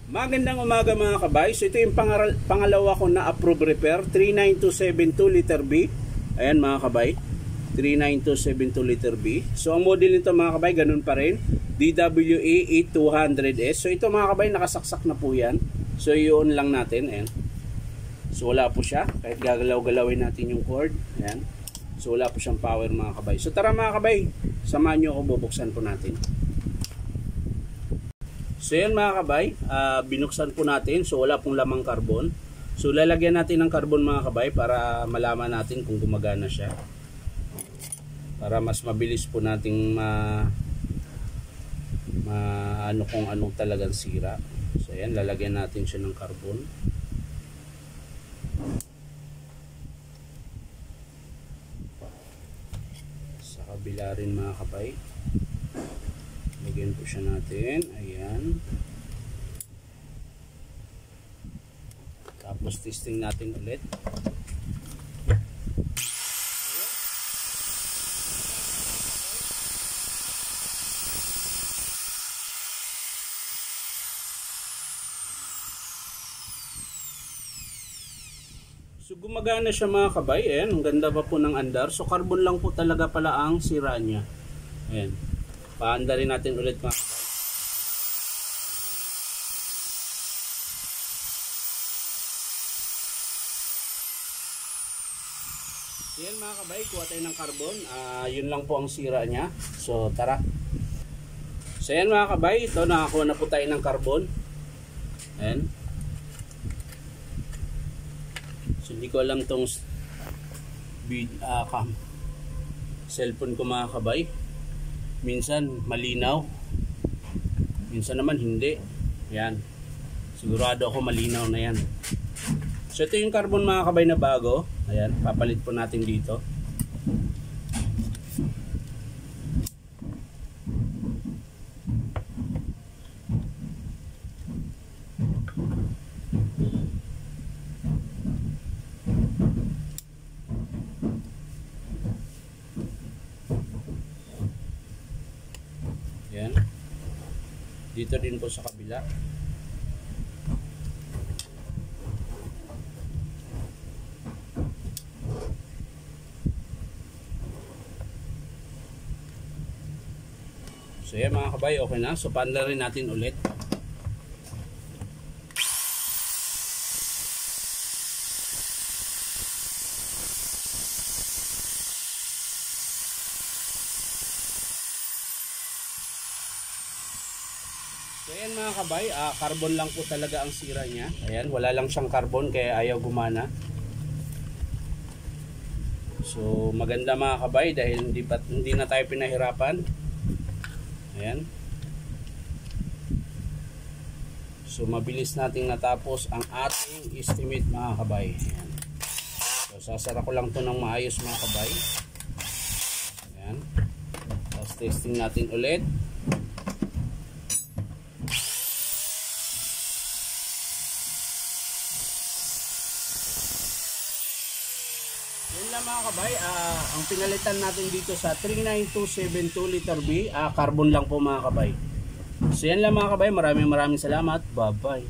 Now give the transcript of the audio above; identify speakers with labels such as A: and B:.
A: Magandang umaga mga kabay. So ito yung pangalawa ko na approve repair, 39272 liter B. Ayan mga kabay, 39272 liter B. So ang model nito mga kabay, ganun pa rin, DWA 8200S. So ito mga kabay, nakasaksak na po yan. So i-on lang natin. Ayan. So wala po siya, kahit gagalaw-galawin natin yung cord. Ayan. So wala po siyang power mga kabay. So tara mga kabay, samahan nyo ako, bubuksan po natin. So yan mga kabay, binuksan po natin. So wala pong lamang carbon. So lalagyan natin ng carbon mga kabay para malaman natin kung gumagana siya, para mas mabilis po nating ano kung anong talagang sira. So yan, lalagyan natin siya ng carbon. Sa kabila rin mga kabay, lagyan po siya natin. Ayan. Tapos testing natin ulit. So gumagana siya mga kabay. Ayan, ang ganda pa po ng andar. So carbon lang po talaga pala ang sira niya. Ayan. Paanda rin natin ulit mga kabay. Yan mga kabay, kuha tayo ng carbon. Yun lang po ang sira niya. So tara. So yan mga kabay, ito nakakuha na po tayo ng carbon. Ayan. So hindi ko alam tong cellphone ko mga kabay. Minsan malinaw, minsan naman hindi. Yan, sigurado ako malinaw na yan. So ito yung carbon mga kabay na bago. Ayan, papalit po natin dito. Yan. Dito din po sa kabila. So yan mga kabay, okay na. So paanda rin natin ulit. So yan mga kabay, carbon lang po talaga ang sira niya. Ayan, wala lang siyang carbon kaya ayaw gumana. So maganda mga kabay dahil hindi na tayo pinahirapan. Ayan. So mabilis nating natapos ang ating estimate mga kabay. Ayan. So sasara ko lang to ng maayos mga kabay. Ayan. Tapos testing natin ulit. Yan lang mga kabay, ang pinalitan natin dito sa 39272 liter B, carbon lang po mga kabay. So yan lang mga kabay, maraming salamat, bye bye.